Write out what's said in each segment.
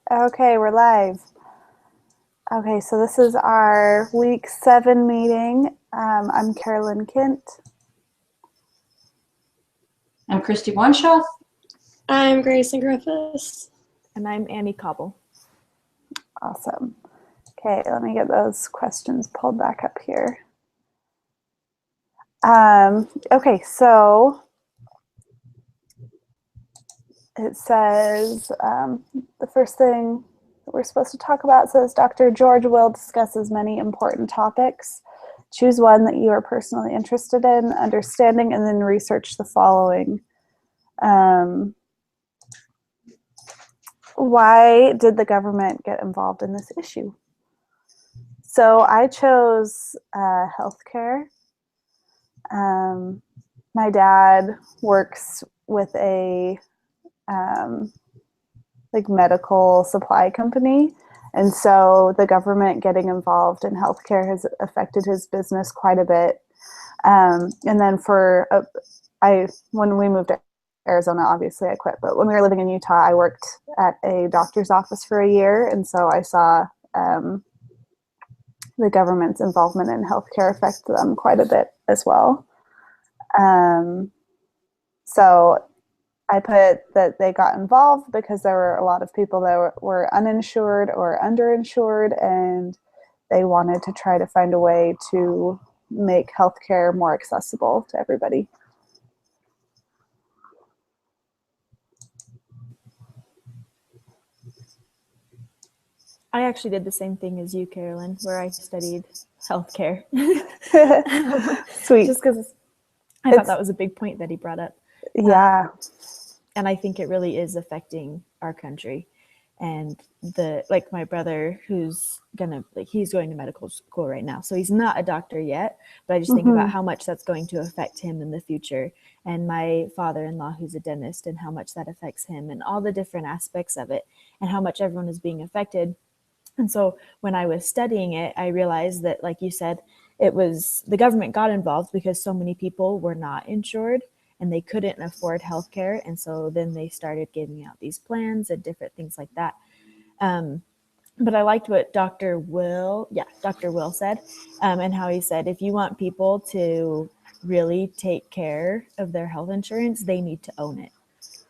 Okay, we're live. Okay, so this is our week 7 meeting. I'm Carolyn Kent. I'm Christy Wanshaw. I'm Grayson Griffiths. And I'm Annie Cobble. Awesome. Okay, let me get those questions pulled back up here. Okay, so it says the first thing that we're supposed to talk about says Dr. George Will discusses many important topics. Choose one that you are personally interested in, understanding, and then research the following. Why did the government get involved in this issue? So I chose healthcare. My dad works with a like medical supply company, and so the government getting involved in healthcare has affected his business quite a bit. And then when we moved to Arizona, obviously I quit, but when we were living in Utah, I worked at a doctor's office for a year, and so I saw the government's involvement in healthcare affect them quite a bit as well. So I put that they got involved because there were a lot of people that were uninsured or underinsured, and they wanted to try to find a way to make healthcare more accessible to everybody. I actually did the same thing as you, Carolyn, where I studied healthcare. Sweet. Just because I thought that was a big point that he brought up. Yeah. And I think it really is affecting our country. And like my brother, he's going to medical school right now. So he's not a doctor yet, but I just think about how much that's going to affect him in the future. And my father-in-law, who's a dentist, and how much that affects him and all the different aspects of it and how much everyone is being affected. And so when I was studying it, I realized that, like you said, it was the government got involved because so many people were not insured and they couldn't afford healthcare. And so then they started giving out these plans and different things like that. But I liked what Dr. Will said, and how he said, if you want people to really take care of their health insurance, they need to own it.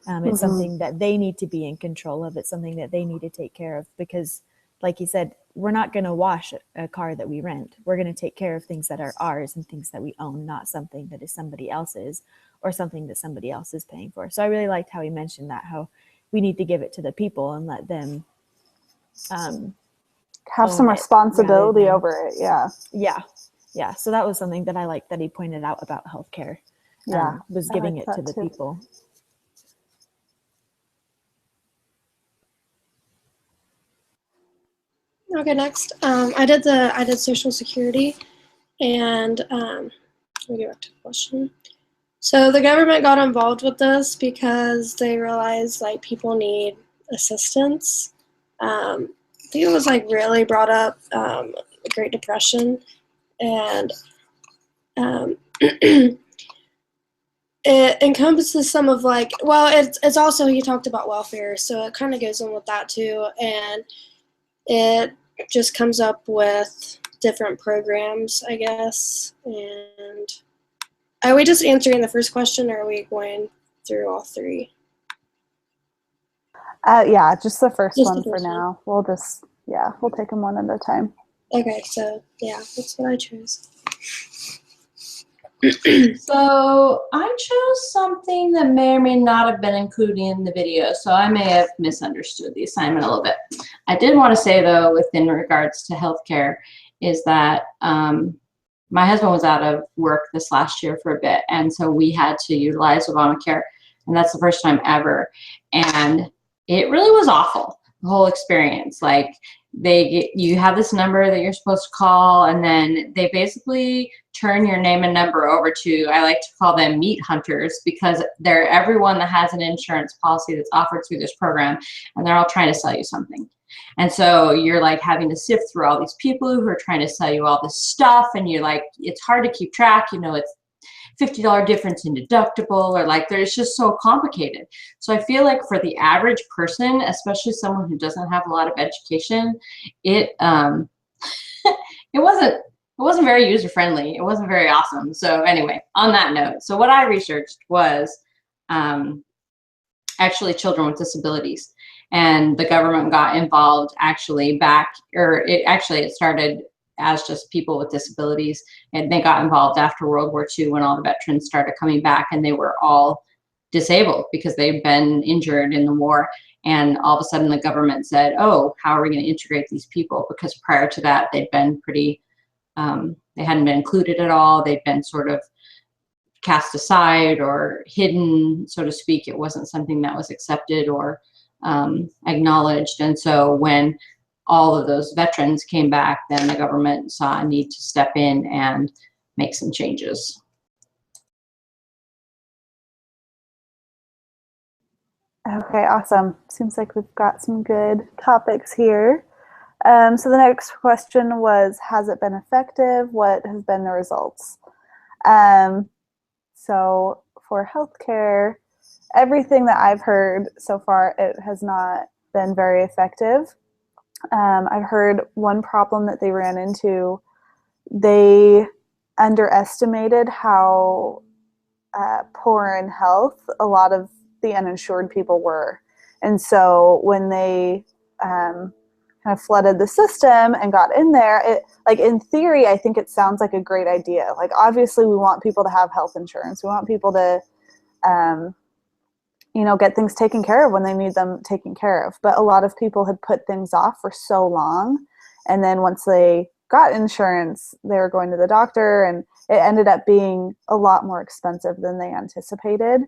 It's something that they need to be in control of. It's something that they need to take care of because, like he said, we're not going to wash a car that we rent. We're going to take care of things that are ours and things that we own, not something that is somebody else's or something that somebody else is paying for. So I really liked how he mentioned that, how we need to give it to the people and let them have some responsibility over it. Yeah. So that was something that I liked that he pointed out about healthcare. Was giving it to the people. Okay, next. I did Social Security, and let me get back to the question. So the government got involved with this because they realized like people need assistance. I think it was like really brought up the Great Depression, and it encompasses some of like, well, it's also, he talked about welfare, so it kind of goes in with that too, and it just comes up with different programs, I guess. And are we just answering the first question, or are we going through all three? Yeah, just the first one for now. We'll take them one at a time. Okay, so yeah, that's what I chose. So I chose something that may or may not have been included in the video, so I may have misunderstood the assignment a little bit. I did want to say, though, within regards to healthcare, is that my husband was out of work this last year for a bit, and so we had to utilize Obamacare, and that's the first time ever. And it really was awful, the whole experience. Like, you have this number that you're supposed to call, and then they basically turn your name and number over to, I like to call them meat hunters, because they're everyone that has an insurance policy that's offered through this program, and they're all trying to sell you something. And so you're like having to sift through all these people who are trying to sell you all this stuff, and you're like, it's hard to keep track, you know, it's $50 difference in deductible, or like there's just so complicated. So I feel like for the average person, especially someone who doesn't have a lot of education, it it wasn't very user friendly. It wasn't very awesome. So anyway, on that note, so what I researched was actually children with disabilities, and the government got involved actually back, or it started as just people with disabilities, and they got involved after World War II when all the veterans started coming back, and they were all disabled because they'd been injured in the war. And all of a sudden the government said, oh, how are we going to integrate these people? Because prior to that, they'd been pretty, they hadn't been included at all. They'd been sort of cast aside or hidden, so to speak. It wasn't something that was accepted or acknowledged. And so when all of those veterans came back, then the government saw a need to step in and make some changes. Okay, awesome. Seems like we've got some good topics here. So the next question was, has it been effective? What have been the results? So for healthcare, everything that I've heard so far, it has not been very effective. I've heard one problem that they ran into, they underestimated how poor in health a lot of the uninsured people were. And so when they kind of flooded the system and got in there, it, like in theory, I think it sounds like a great idea. Like obviously we want people to have health insurance. We want people to, you know, get things taken care of when they need them taken care of. But a lot of people had put things off for so long. And then once they got insurance, they were going to the doctor, and it ended up being a lot more expensive than they anticipated.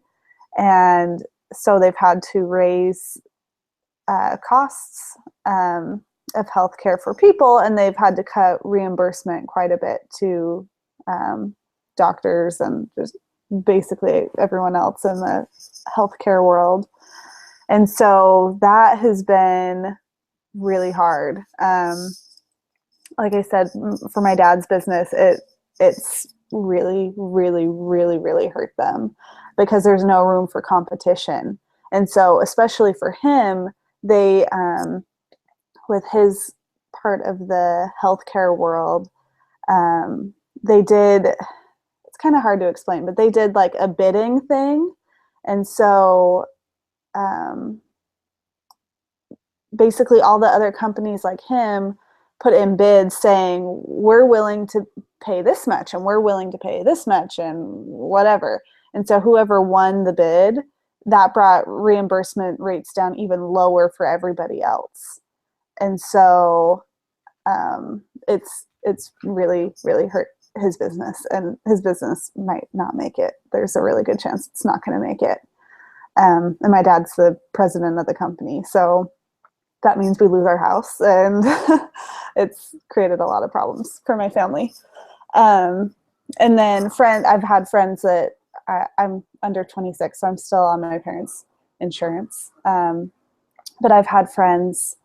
And so they've had to raise costs of healthcare for people, and they've had to cut reimbursement quite a bit to doctors and just basically everyone else in the healthcare world. And so that has been really hard. Like I said, for my dad's business, it's really, really, really, really hurt them because there's no room for competition. And so especially for him, they, with his part of the healthcare world, they did, it's kind of hard to explain, but they did like a bidding thing. And so basically all the other companies like him put in bids saying, we're willing to pay this much and we're willing to pay this much and whatever. And so whoever won the bid, that brought reimbursement rates down even lower for everybody else. And so it's really, really hurt his business, and his business might not make it. There's a really good chance it's not going to make it. And my dad's the president of the company, so that means we lose our house, and it's created a lot of problems for my family. And then I've had friends that I'm under 26, so I'm still on my parents' insurance. But I've had friends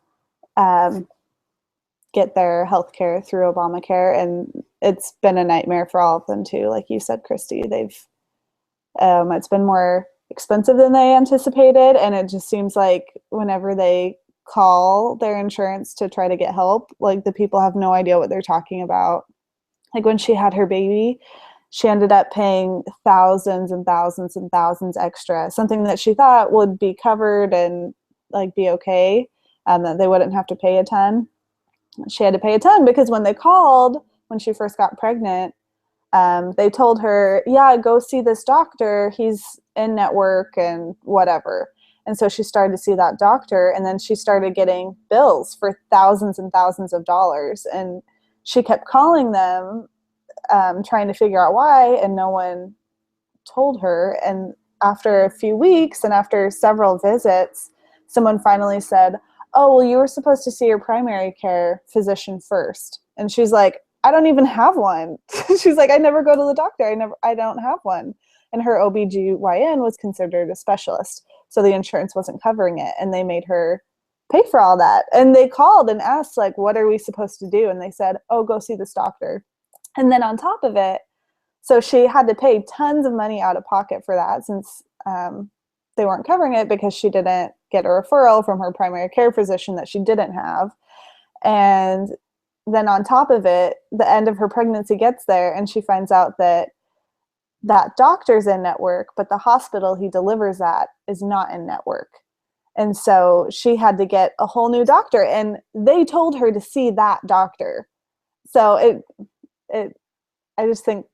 get their health care through Obamacare, and it's been a nightmare for all of them too. Like you said, Christy, it's been more expensive than they anticipated, and it just seems like whenever they call their insurance to try to get help, like the people have no idea what they're talking about. Like when she had her baby, she ended up paying thousands and thousands and thousands extra, something that she thought would be covered and like be okay, that they wouldn't have to pay a ton. She had to pay a ton because when they called, when she first got pregnant, they told her, yeah, go see this doctor. He's in network and whatever. And so she started to see that doctor, and then she started getting bills for thousands and thousands of dollars. And she kept calling them, trying to figure out why, and no one told her. And after a few weeks and after several visits, someone finally said, oh, well, you were supposed to see your primary care physician first. And she's like, I don't even have one. She's like, I never go to the doctor. I don't have one. And her OBGYN was considered a specialist, so the insurance wasn't covering it, and they made her pay for all that. And they called and asked, like, what are we supposed to do? And they said, oh, go see this doctor. And then on top of it, So she had to pay tons of money out of pocket for that, since they weren't covering it, because she didn't get a referral from her primary care physician that she didn't have. And then on top of it, the end of her pregnancy gets there, and she finds out that that doctor's in network, but the hospital he delivers at is not in network. And so she had to get a whole new doctor, and they told her to see that doctor. So I just think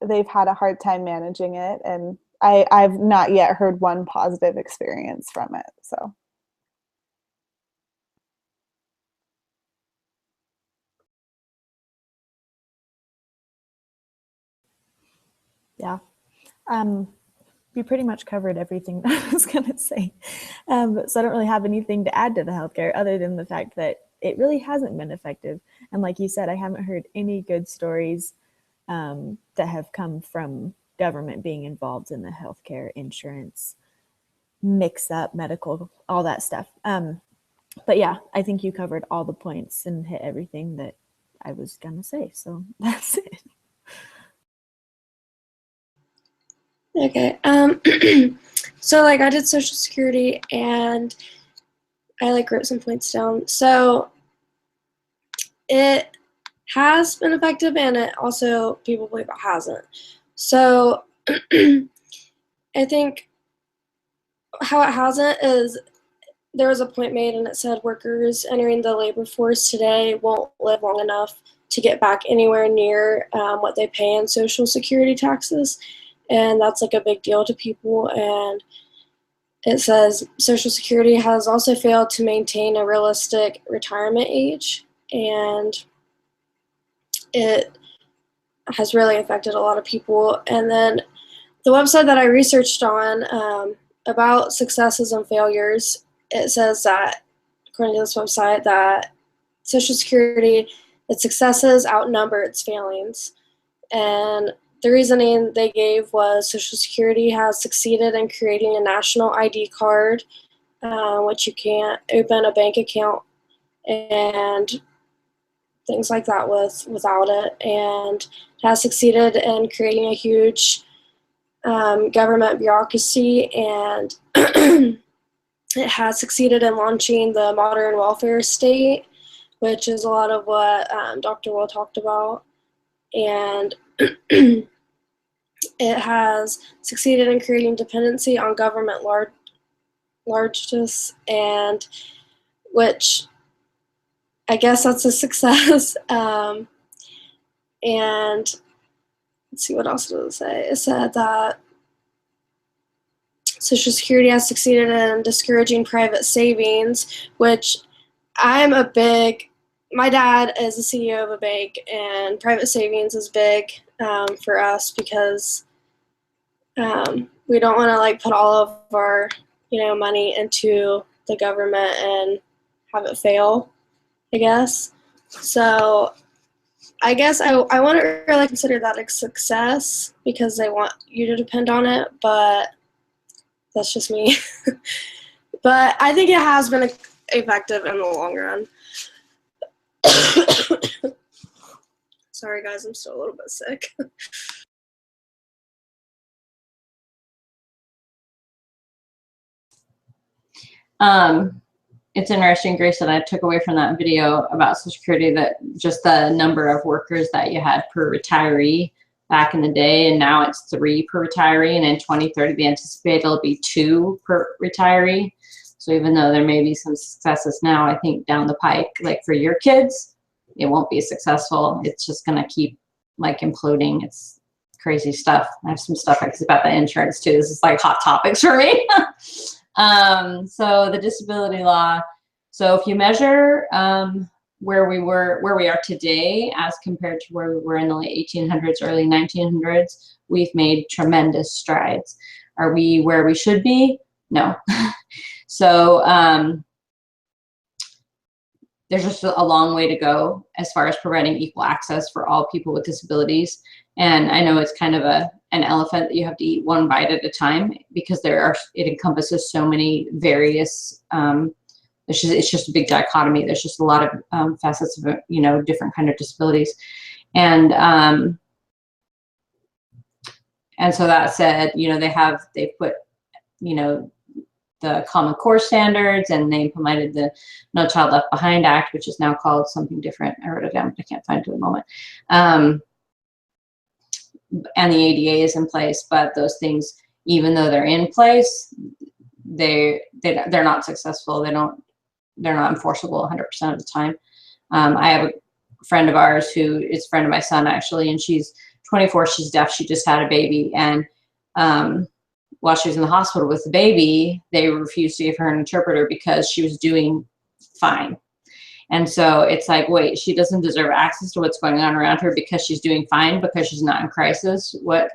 they've had a hard time managing it, and I've not yet heard one positive experience from it. So. Yeah. We pretty much covered everything that I was going to say. So I don't really have anything to add to the healthcare other than the fact that it really hasn't been effective. And like you said, I haven't heard any good stories that have come from government being involved in the healthcare, insurance, mix up, medical, all that stuff. But yeah, I think you covered all the points and hit everything that I was going to say. So that's it. Okay. So like I did Social Security and I like wrote some points down. So it has been effective, and it also, people believe it hasn't. So I think how it hasn't is there was a point made and it said workers entering the labor force today won't live long enough to get back anywhere near what they pay in Social Security taxes. And that's like a big deal to people. And it says Social Security has also failed to maintain a realistic retirement age, and it has really affected a lot of people. And then the website that I researched on about successes and failures, it says that, according to this website, that Social Security, its successes outnumber its failings. And the reasoning they gave was Social Security has succeeded in creating a national ID card, which you can't open a bank account and things like that without it, and it has succeeded in creating a huge government bureaucracy, and it has succeeded in launching the modern welfare state, which is a lot of what Dr. Will talked about. And it has succeeded in creating dependency on government largesse, and which I guess that's a success. And let's see, what else did it say? It said that Social Security has succeeded in discouraging private savings, which my dad is the CEO of a bank, and private savings is big for us because we don't want to like put all of our money into the government and have it fail, I guess. So I guess I wouldn't really consider that a success because they want you to depend on it, but that's just me. But I think it has been effective in the long run. Sorry guys, I'm still a little bit sick. It's interesting, Grace, that I took away from that video about Social Security that just the number of workers that you had per retiree back in the day, and now it's 3 per retiree, and in 2030 they anticipate it'll be 2 per retiree. So even though there may be some successes now, I think down the pike, like for your kids, it won't be successful. It's just gonna keep like imploding. It's crazy stuff. I have some stuff about the insurance too. This is like hot topics for me. So the disability law. So if you measure where we are today as compared to where we were in the late 1800s, early 1900s, we've made tremendous strides. Are we where we should be? No. So there's just a long way to go as far as providing equal access for all people with disabilities. And I know it's kind of an elephant that you have to eat one bite at a time, because it encompasses so many various, it's just a big dichotomy. There's just a lot of facets of, different kind of disabilities. And And so that said, you know, they put, you know, the Common Core standards, and they implemented the No Child Left Behind Act, which is now called something different. I wrote it down, but I can't find it at the moment. And the ADA is in place, but those things, even though they're in place, they're not successful. They're not enforceable 100% of the time. I have a friend of ours who is a friend of my son, actually, and she's 24. She's deaf. She just had a baby, and while she was in the hospital with the baby, they refused to give her an interpreter because she was doing fine. And so it's like, wait, she doesn't deserve access to what's going on around her because she's doing fine, because she's not in crisis. What?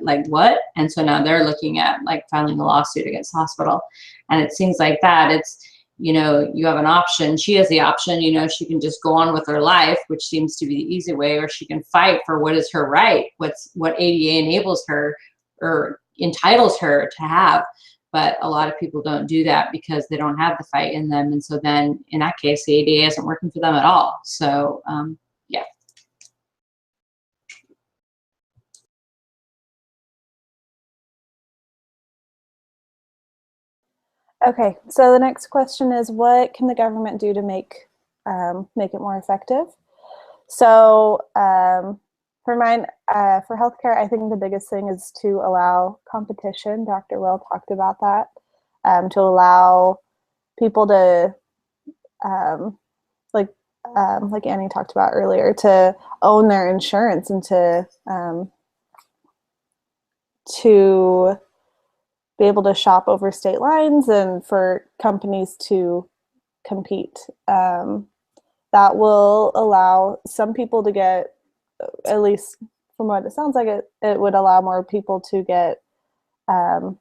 And so now they're looking at like filing a lawsuit against the hospital. And it's things like that. It's, you know, you have an option. She has the option, you know, she can just go on with her life, which seems to be the easy way, or she can fight for what is her right, what ADA enables her or entitles her to have. But a lot of people don't do that because they don't have the fight in them. And so then in that case, the ADA isn't working for them at all. So yeah. Okay, so the next question is, what can the government do to make it more effective? So for mine, for healthcare, I think the biggest thing is to allow competition. Dr. Will talked about that, to allow people to, like Annie talked about earlier, to own their insurance and to be able to shop over state lines and for companies to compete. That will allow some people to get, at least from what it sounds like, it would allow more people to get the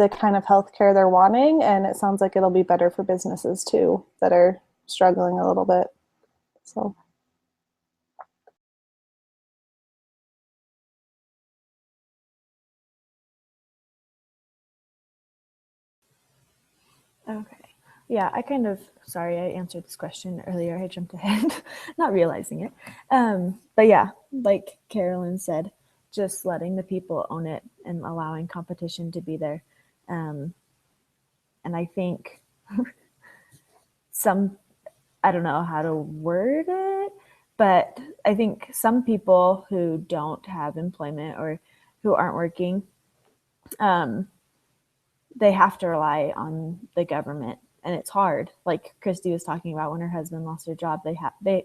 kind of healthcare they're wanting, and it sounds like it'll be better for businesses too that are struggling a little bit. So. Okay. Yeah, sorry, I answered this question earlier. I jumped ahead, not realizing it. But yeah, like Carolyn said, just letting the people own it and allowing competition to be there. And I think I don't know how to word it, but I think some people who don't have employment or who aren't working, they have to rely on the government, and it's hard. Like Christy was talking about, when her husband lost their job,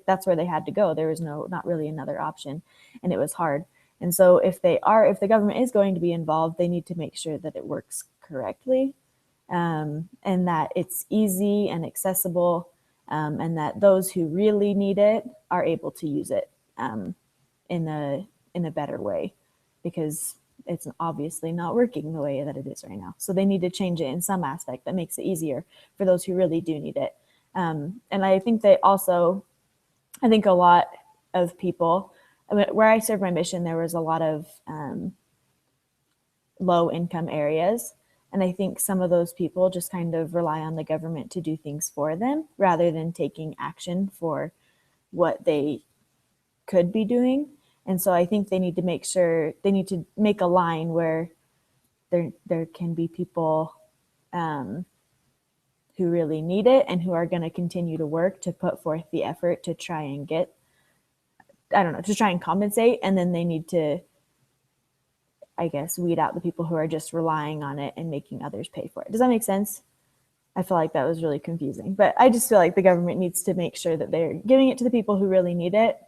that's where they had to go. There was not really another option, and it was hard. And so if the government is going to be involved, they need to make sure that it works correctly, and that it's easy and accessible, and that those who really need it are able to use it in a better way, because it's obviously not working the way that it is right now. So they need to change it in some aspect that makes it easier for those who really do need it. And I think a lot of people, where I served my mission, there was a lot of low income areas. And I think some of those people just kind of rely on the government to do things for them rather than taking action for what they could be doing. And so I think they need to make a line where there can be people who really need it and who are going to continue to work to put forth the effort to try and to try and compensate. And then they need to, I guess, weed out the people who are just relying on it and making others pay for it. Does that make sense? I feel like that was really confusing, but I just feel like the government needs to make sure that they're giving it to the people who really need it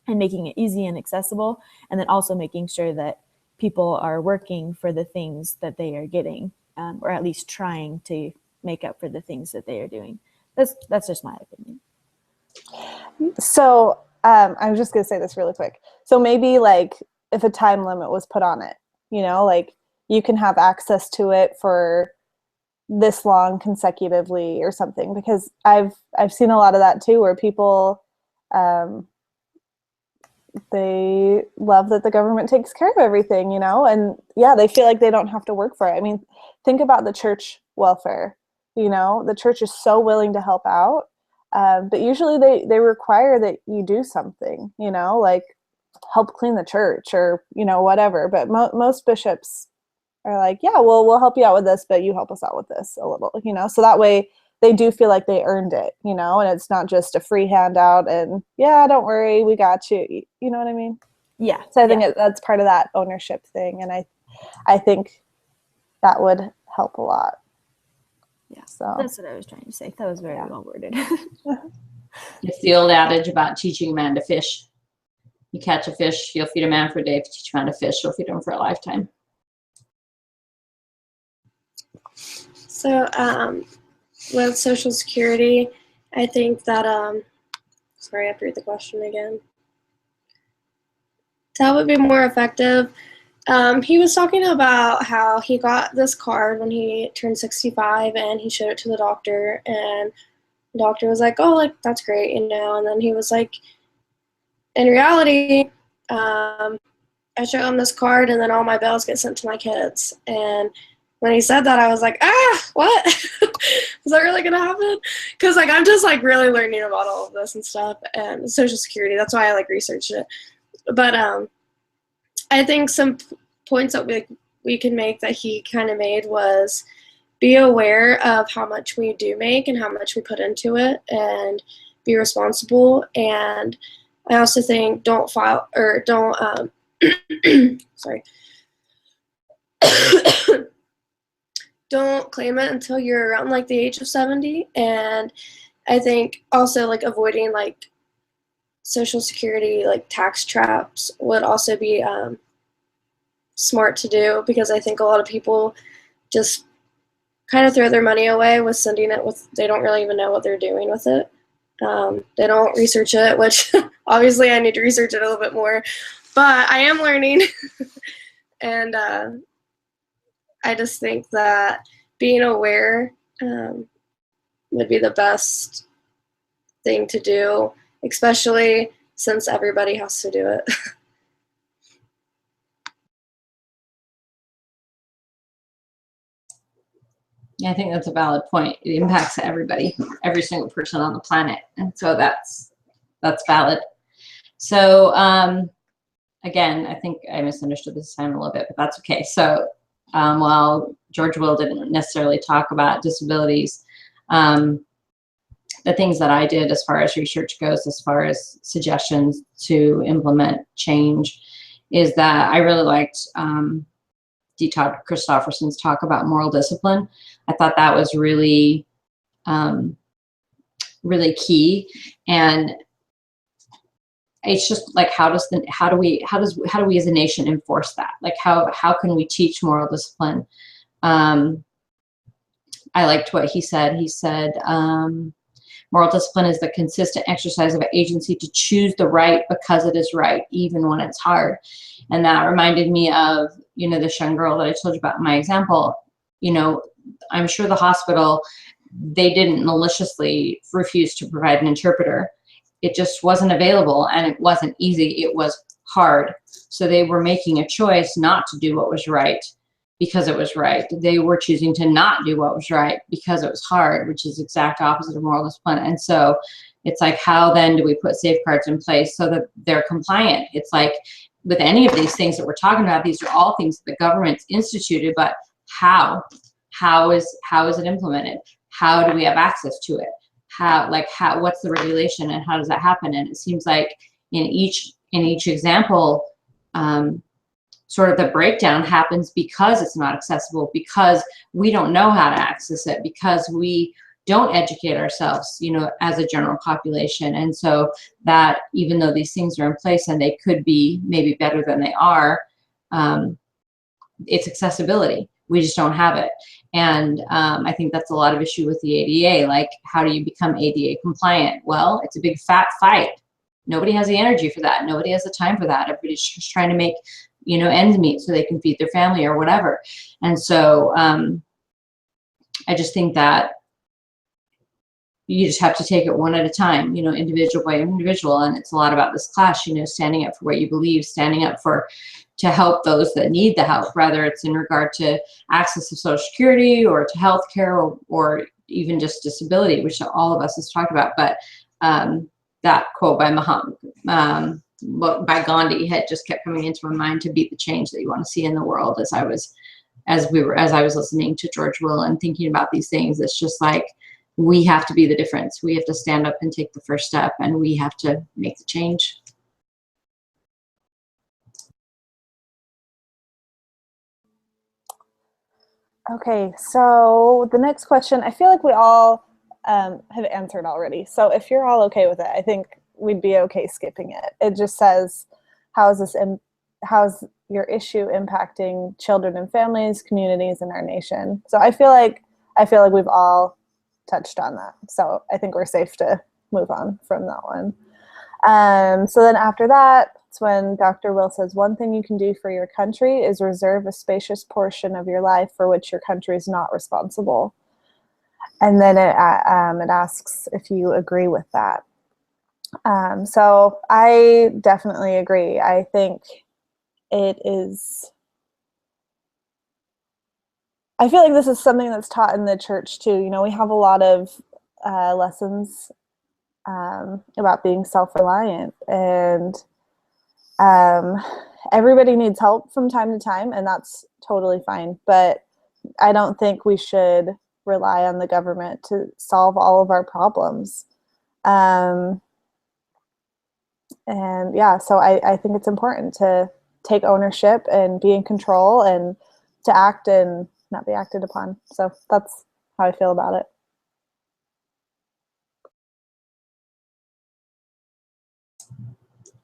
and making it easy and accessible, and then also making sure that people are working for the things that they are getting, or at least trying to make up for the things that they are doing. That's just my opinion. So I'm just going to say this really quick. So maybe like if a time limit was put on it, you know, like you can have access to it for this long consecutively or something, because I've seen a lot of that too, where people, they love that the government takes care of everything, you know, and yeah, they feel like they don't have to work for it. I mean, think about the church welfare, you know, the church is so willing to help out, but usually they require that you do something, you know, like help clean the church or, you know, whatever. But most bishops are like, yeah, well, we'll help you out with this, but you help us out with this a little, you know, so that way they do feel like they earned it, you know, and it's not just a free handout and yeah, don't worry, we got you. You know what I mean? Yeah. So I think that's part of that ownership thing. And I think that would help a lot. Yeah. So That's what I was trying to say. That was very well worded. It's the old adage about teaching a man to fish. You catch a fish, you'll feed a man for a day. If you teach a man to fish, you'll feed him for a lifetime. So with Social Security, I think that, sorry, I have to read the question again. That would be more effective. He was talking about how he got this card when he turned 65 and he showed it to the doctor, and the doctor was like, oh, like, that's great, you know, and then he was like, in reality, I show him this card and then all my bills get sent to my kids. And when he said that, I was like, what? Is that really gonna happen? Because like I'm just like really learning about all of this and stuff and Social Security. That's why I like researched it. But I think some points that we can make that he kind of made was be aware of how much we do make and how much we put into it, and be responsible. And I also think don't file or don't sorry. Don't claim it until you're around like the age of 70. And I think also like avoiding like Social Security like tax traps would also be smart to do, because I think a lot of people just kind of throw their money away with sending it with, they don't really even know what they're doing with it. They don't research it, which obviously I need to research it a little bit more, but I am learning. And I just think that being aware would be the best thing to do, especially since everybody has to do it. Yeah, I think that's a valid point. It impacts everybody, every single person on the planet, and so that's valid. So again, I think I misunderstood this time a little bit, but that's okay. So while George Will didn't necessarily talk about disabilities, the things that I did as far as research goes, as far as suggestions to implement change, is that I really liked D. Todd Christofferson's talk about moral discipline. I thought that was really, really key. And it's just like, how do we as a nation enforce that? Like, how can we teach moral discipline? I liked what he said. He said, moral discipline is the consistent exercise of agency to choose the right because it is right, even when it's hard. And that reminded me of, you know, this young girl that I told you about in my example. You know, I'm sure the hospital, they didn't maliciously refuse to provide an interpreter. It just wasn't available, and it wasn't easy. It was hard. So they were making a choice not to do what was right because it was right. They were choosing to not do what was right because it was hard, which is exact opposite of moral discipline. And so it's like, how then do we put safeguards in place so that they're compliant? It's like with any of these things that we're talking about, these are all things that the government's instituted, but how is it implemented? How do we have access to it? What's the regulation and how does that happen? And it seems like in each example, sort of the breakdown happens because it's not accessible, because we don't know how to access it, because we don't educate ourselves, you know, as a general population. And so that even though these things are in place and they could be maybe better than they are, it's accessibility. We just don't have it. And I think that's a lot of issue with the ADA. Like, how do you become ADA compliant? Well, it's a big fat fight. Nobody has the energy for that. Nobody has the time for that. Everybody's just trying to make, you know, ends meet so they can feed their family or whatever. And so I just think that you just have to take it one at a time, you know, individual by individual. And it's a lot about this class, you know, standing up for what you believe, standing up to help those that need the help, whether it's in regard to access to Social Security or to health care or even just disability, which all of us has talked about. But that quote by by Gandhi had just kept coming into my mind, to be the change that you want to see in the world. As I was listening to George Will and thinking about these things, it's just like, we have to be the difference. We have to stand up and take the first step, and we have to make the change. Okay, so the next question, I feel like we all have answered already. So if you're all okay with it, I think we'd be okay skipping it. It just says, how's your issue impacting children and families, communities, and our nation? So I feel like we've all touched on that. So I think we're safe to move on from that one. So then after that, it's when Dr. Will says, one thing you can do for your country is reserve a spacious portion of your life for which your country is not responsible. And then it asks if you agree with that. So I definitely agree. I think I feel like this is something that's taught in the church too. You know, we have a lot of lessons about being self-reliant, and everybody needs help from time to time, and that's totally fine. But I don't think we should rely on the government to solve all of our problems. And yeah, so I think it's important to take ownership and be in control, and to act and not be acted upon. So that's how I feel about it.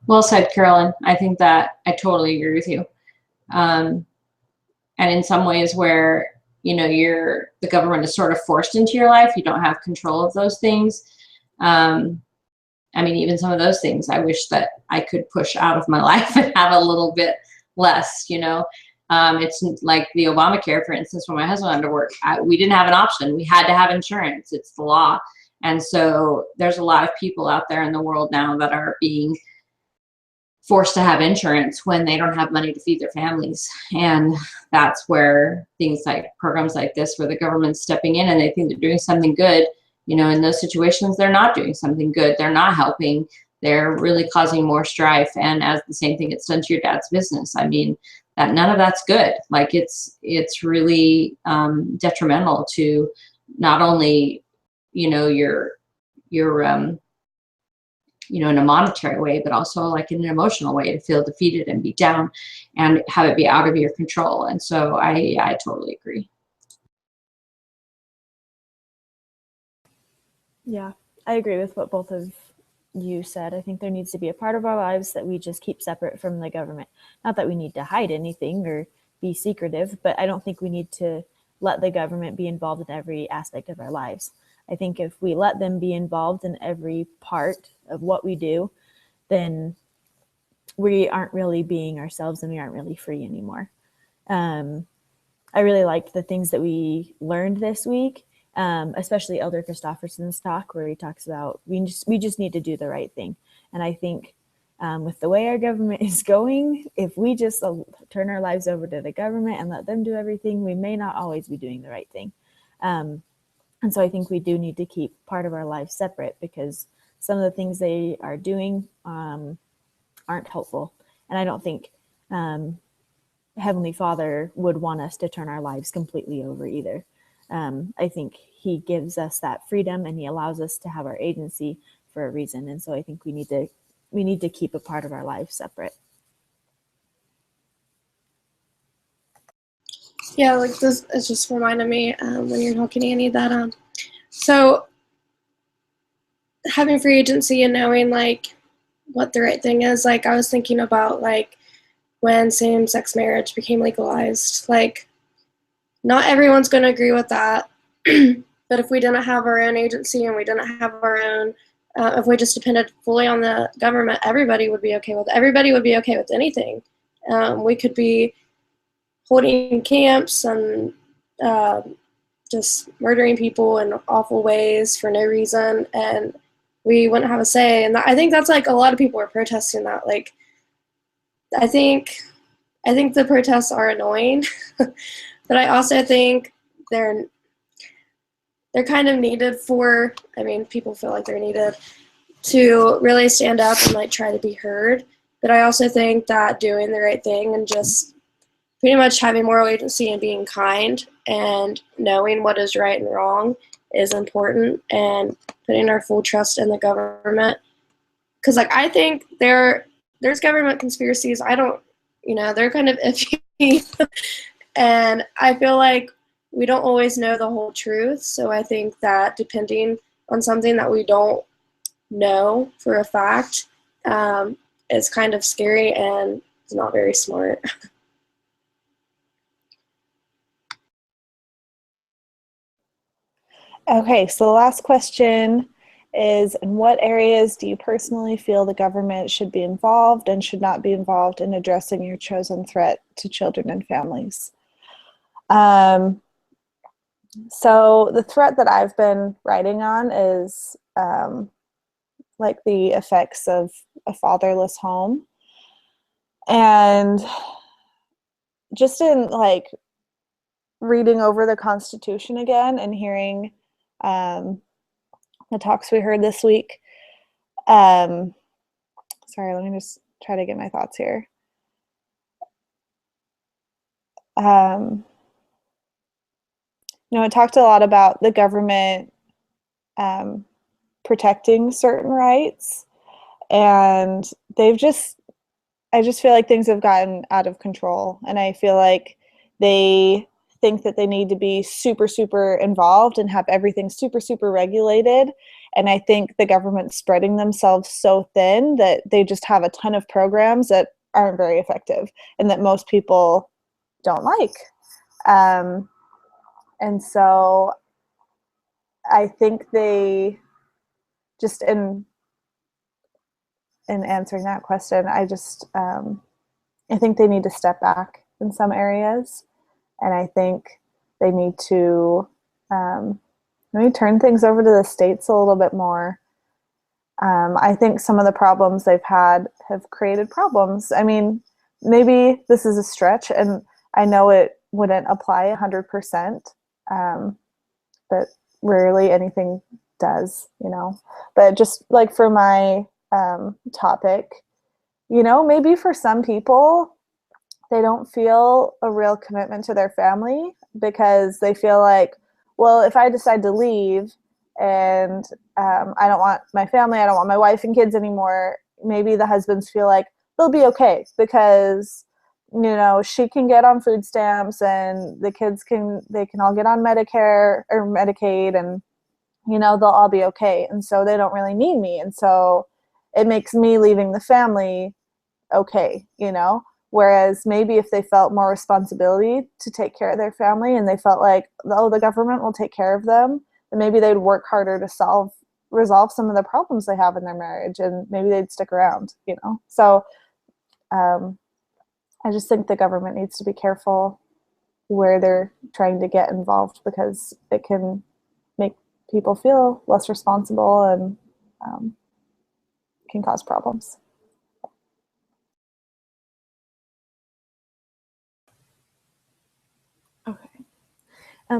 Well said, Carolyn. I think that I totally agree with you. And in some ways where, you know, the government is sort of forced into your life, you don't have control of those things. I mean, even some of those things I wish that I could push out of my life and have a little bit less, you know. It's like the Obamacare, for instance, when my husband went to work, we didn't have an option. We had to have insurance. It's the law. And so there's a lot of people out there in the world now that are being forced to have insurance when they don't have money to feed their families. And that's where things like programs like this, where the government's stepping in and they think they're doing something good, you know, in those situations, they're not doing something good. They're not helping. They're really causing more strife. And as the same thing it's done to your dad's business, I mean, that none of that's good. Like it's really detrimental to not only, you know, your you know, in a monetary way, but also like in an emotional way, to feel defeated and beat down and have it be out of your control. And so I totally agree. Yeah, I agree with what both of you said. I think there needs to be a part of our lives that we just keep separate from the government. Not that we need to hide anything or be secretive, but I don't think we need to let the government be involved in every aspect of our lives. I think if we let them be involved in every part of what we do, then we aren't really being ourselves and we aren't really free anymore. I really liked the things that we learned this week, especially Elder Christofferson's talk, where he talks about we just need to do the right thing. And I think with the way our government is going, if we just turn our lives over to the government and let them do everything, we may not always be doing the right thing. And so I think we do need to keep part of our lives separate, because some of the things they are doing aren't helpful. And I don't think Heavenly Father would want us to turn our lives completely over either. I think he gives us that freedom and he allows us to have our agency for a reason. And so I think we need to keep a part of our lives separate. Yeah, like this, it just reminded me when you're talking, Annie, that so having free agency and knowing like what the right thing is, like I was thinking about like when same-sex marriage became legalized, like not everyone's going to agree with that, but if we didn't have our own agency and we didn't have our own, if we just depended fully on the government, everybody would be okay with it. Everybody would be okay with anything. We could be holding camps and just murdering people in awful ways for no reason, and we wouldn't have a say. And I think that's like a lot of people are protesting that. Like, I think the protests are annoying, but I also think they're kind of needed for, I mean, people feel like they're needed to really stand up and like try to be heard. But I also think that doing the right thing and just pretty much having moral agency and being kind and knowing what is right and wrong is important, and putting our full trust in the government. Because like I think there's government conspiracies. I don't, they're kind of iffy. And I feel like we don't always know the whole truth. So I think that depending on something that we don't know for a fact is kind of scary and it's not very smart. Okay, so the last question is, in what areas do you personally feel the government should be involved and should not be involved in addressing your chosen threat to children and families? So the threat that I've been writing on is like the effects of a fatherless home. And just in like reading over the Constitution again and hearing the talks we heard this week. Sorry, let me just try to get my thoughts here. It talked a lot about the government protecting certain rights, and I just feel like things have gotten out of control, and I feel like they think that they need to be super, super involved and have everything super, super regulated. And I think the government's spreading themselves so thin that they just have a ton of programs that aren't very effective and that most people don't like. And so I think they just, in answering that question, I think they need to step back in some areas. And I think they need to maybe turn things over to the states a little bit more. I think some of the problems they've had have created problems. I mean, maybe this is a stretch, and I know it wouldn't apply 100%, but rarely anything does, But just like for my topic, maybe for some people, they don't feel a real commitment to their family because they feel like, well, if I decide to leave and I don't want my family, I don't want my wife and kids anymore, maybe the husbands feel like they'll be okay because, she can get on food stamps and the kids can all get on Medicare or Medicaid, and, they'll all be okay. And so they don't really need me. And so it makes me leaving the family okay, Whereas maybe if they felt more responsibility to take care of their family and they felt like, oh, the government will take care of them, then maybe they'd work harder to resolve some of the problems they have in their marriage, and maybe they'd stick around, So I just think the government needs to be careful where they're trying to get involved, because it can make people feel less responsible and can cause problems.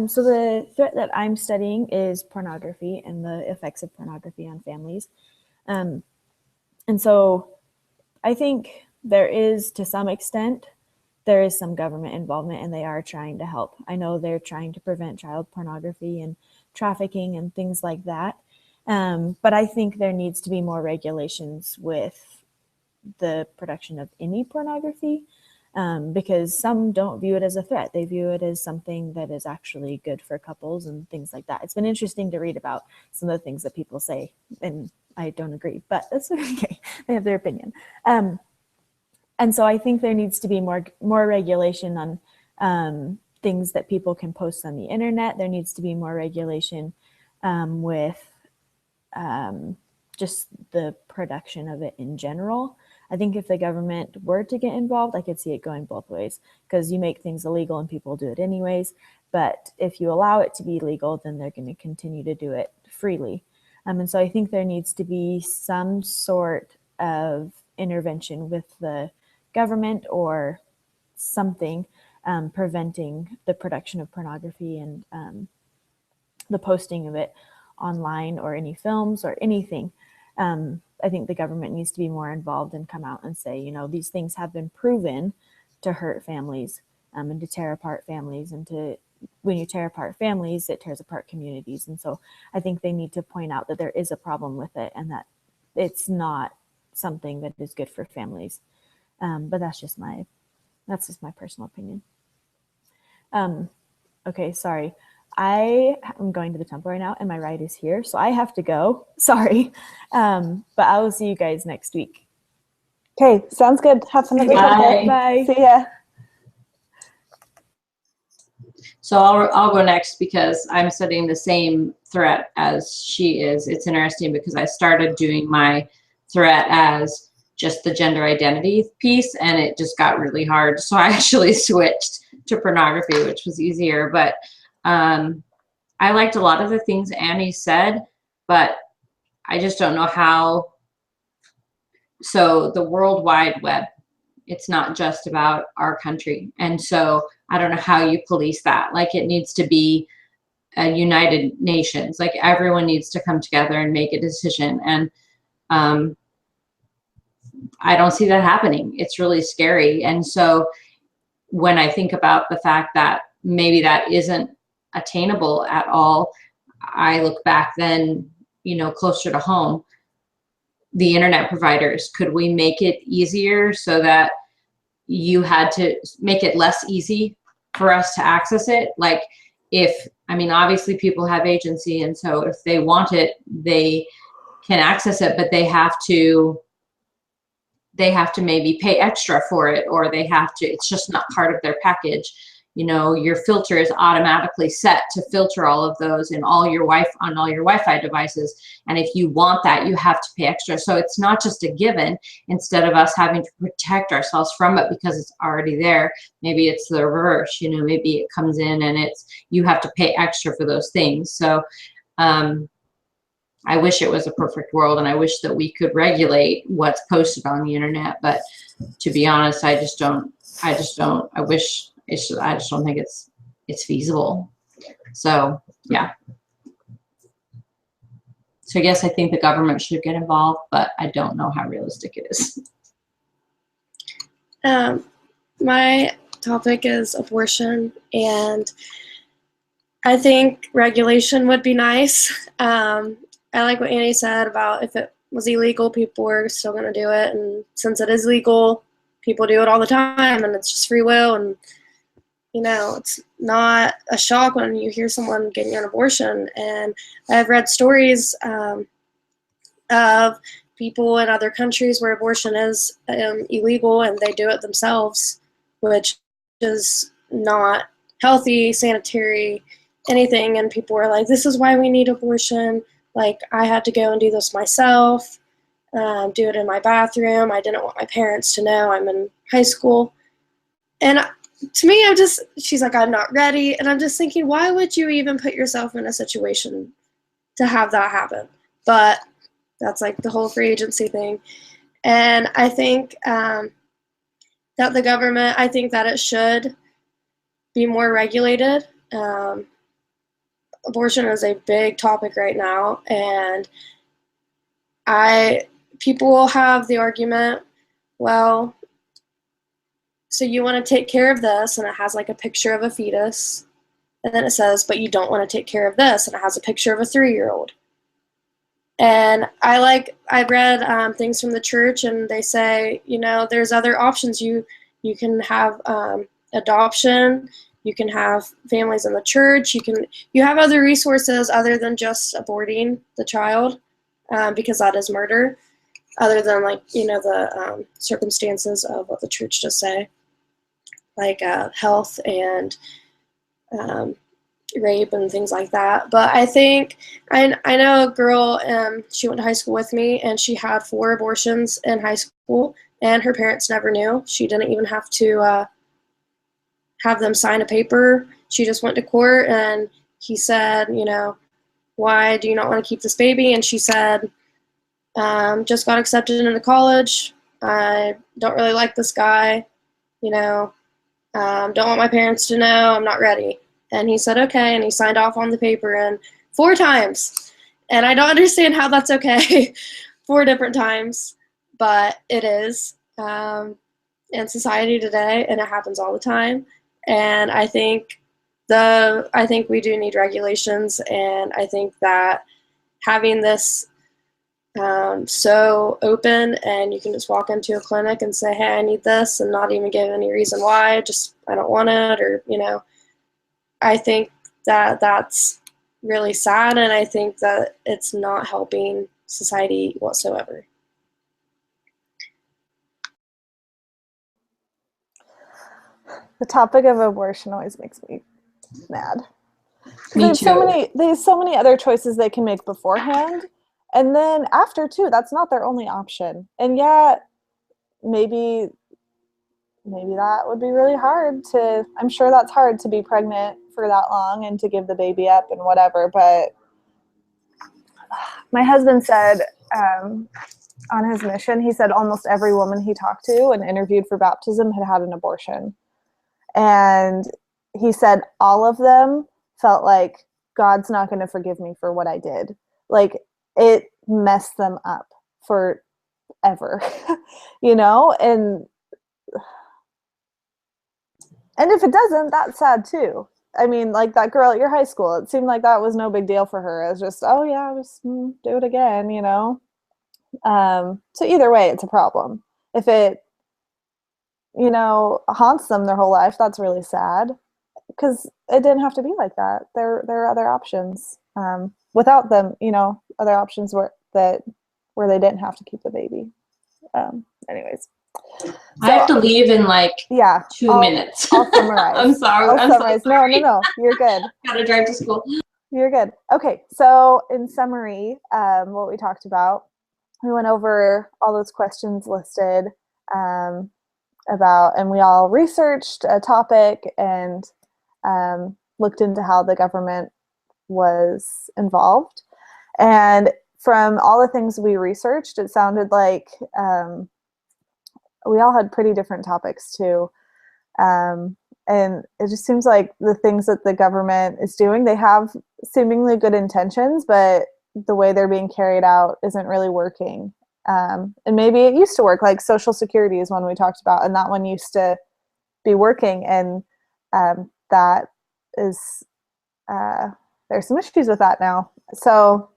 So the threat that I'm studying is pornography and the effects of pornography on families. And so I think there is, to some extent, there is some government involvement, and they are trying to help. I know they're trying to prevent child pornography and trafficking and things like that. But I think there needs to be more regulations with the production of any pornography. Because some don't view it as a threat. They view it as something that is actually good for couples and things like that. It's been interesting to read about some of the things that people say, and I don't agree, but that's okay. They have their opinion. And so I think there needs to be more regulation on things that people can post on the internet. There needs to be more regulation with just the production of it in general. I think if the government were to get involved, I could see it going both ways, because you make things illegal and people do it anyways. But if you allow it to be legal, then they're going to continue to do it freely. And so I think there needs to be some sort of intervention with the government or something preventing the production of pornography and the posting of it online, or any films or anything. I think the government needs to be more involved and come out and say, you know, these things have been proven to hurt families, and to tear apart families, and when you tear apart families, it tears apart communities. And so I think they need to point out that there is a problem with it, and that it's not something that is good for families. But that's just my personal opinion. Okay, sorry. I am going to the temple right now, and my ride is here, so I have to go. Sorry. But I will see you guys next week. Okay, sounds good. Have fun at the temple. Bye. See ya. So I'll go next because I'm studying the same threat as she is. It's interesting because I started doing my threat as just the gender identity piece, and it just got really hard. So I actually switched to pornography, which was easier. But I liked a lot of the things Annie said, but I just don't know how. So the World Wide Web, it's not just about our country. And so I don't know how you police that. Like, it needs to be a United Nations. Like, everyone needs to come together and make a decision. And I don't see that happening. It's really scary. And so when I think about the fact that maybe that isn't attainable at all, I look back then, you know, closer to home, the internet providers, could we make it easier so that you had to make it less easy for us to access it? Like, I mean, obviously people have agency, and so if they want it, they can access it, but they have to maybe pay extra for it, or it's just not part of their package. You know, your filter is automatically set to filter all of those on all your Wi-Fi devices. And if you want that, you have to pay extra. So it's not just a given. Instead of us having to protect ourselves from it because it's already there, maybe it's the reverse. You know, maybe it comes in and you have to pay extra for those things. So I wish it was a perfect world, and I wish that we could regulate what's posted on the internet. But to be honest, I just don't. I just don't think it's feasible. So yeah. So I think the government should get involved, but I don't know how realistic it is. My topic is abortion, and I think regulation would be nice. I like what Annie said about if it was illegal, people were still going to do it. And since it is legal, people do it all the time, and it's just free will. And, you know, it's not a shock when you hear someone getting an abortion. And I've read stories of people in other countries where abortion is illegal, and they do it themselves, which is not healthy, sanitary, anything. And people are like, this is why we need abortion. Like, I had to go and do this myself, do it in my bathroom. I didn't want my parents to know. I'm in high school. And to me, she's like, I'm not ready. And I'm just thinking, why would you even put yourself in a situation to have that happen? But that's like the whole free agency thing. And I think that the government, I think that it should be more regulated. Abortion is a big topic right now, and people will have the argument, well, so you want to take care of this, and it has like a picture of a fetus, and then it says, but you don't want to take care of this, and it has a picture of a 3-year-old. And I read things from the church, and they say, you know, there's other options. You can have adoption. You can have families in the church. You have other resources other than just aborting the child, because that is murder, other than, like, you know, the circumstances of what the church does say, like health and rape and things like that. But I think I know a girl, she went to high school with me, and she had 4 abortions in high school, and her parents never knew. She didn't even have to have them sign a paper. She just went to court, and he said, you know, why do you not want to keep this baby? And she said, just got accepted into college. I don't really like this guy, you know, don't want my parents to know. I'm not ready. And he said, okay. And he signed off on the paper, and 4 times. And I don't understand how that's okay. 4 different times, but it is in society today, and it happens all the time. And I think we do need regulations, and I think that having this so open, and you can just walk into a clinic and say, hey, I need this, and not even give any reason why, just I don't want it, or I think that that's really sad, and I think that it's not helping society whatsoever. The topic of abortion always makes me mad. Me too. There's so many other choices they can make beforehand, and then after too. That's not their only option. And yeah, maybe that would be really hard to. I'm sure that's hard to be pregnant for that long and to give the baby up and whatever. But my husband said on his mission, he said almost every woman he talked to and interviewed for baptism had had an abortion. And he said all of them felt like God's not going to forgive me for what I did. Like it messed them up forever, and if it doesn't, that's sad too. I mean, like that girl at your high school, it seemed like that was no big deal for her. It was just, oh yeah, just do it again, So either way, it's a problem. If it, haunts them their whole life, that's really sad, because it didn't have to be like that. There are other options without them, other options where they didn't have to keep the baby. Anyways, I have to leave in like 2 minutes. I'll summarize. I'm sorry. I'll summarize. So no, you're good. Gotta drive to school. You're good. Okay, so in summary, what we talked about, we went over all those questions listed and we all researched a topic and looked into how the government was involved. And from all the things we researched, it sounded like we all had pretty different topics too. And it just seems like the things that the government is doing, they have seemingly good intentions, but the way they're being carried out isn't really working. And maybe it used to work, like Social Security is one we talked about, and that one used to be working. And that is, there's some issues with that now. So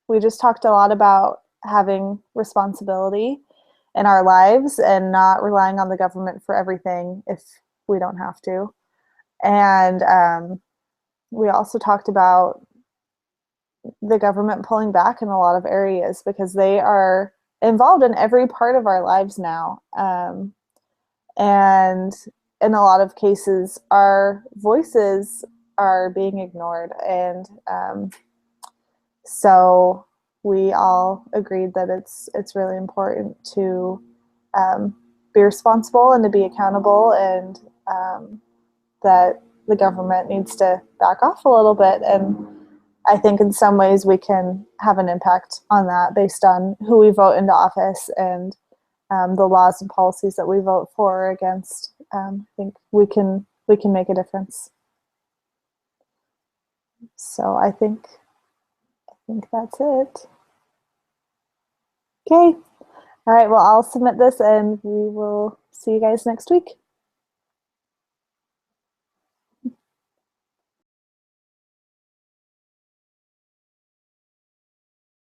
we just talked a lot about having responsibility in our lives and not relying on the government for everything if we don't have to. And we also talked about the government pulling back in a lot of areas because they are involved in every part of our lives now. And in a lot of cases, our voices are being ignored. And so we all agreed that it's really important to be responsible and to be accountable, and that the government needs to back off a little bit. And I think in some ways we can have an impact on that based on who we vote into office and the laws and policies that we vote for or against. I think we can make a difference. So I think that's it. Okay. All right. Well, I'll submit this and we will see you guys next week.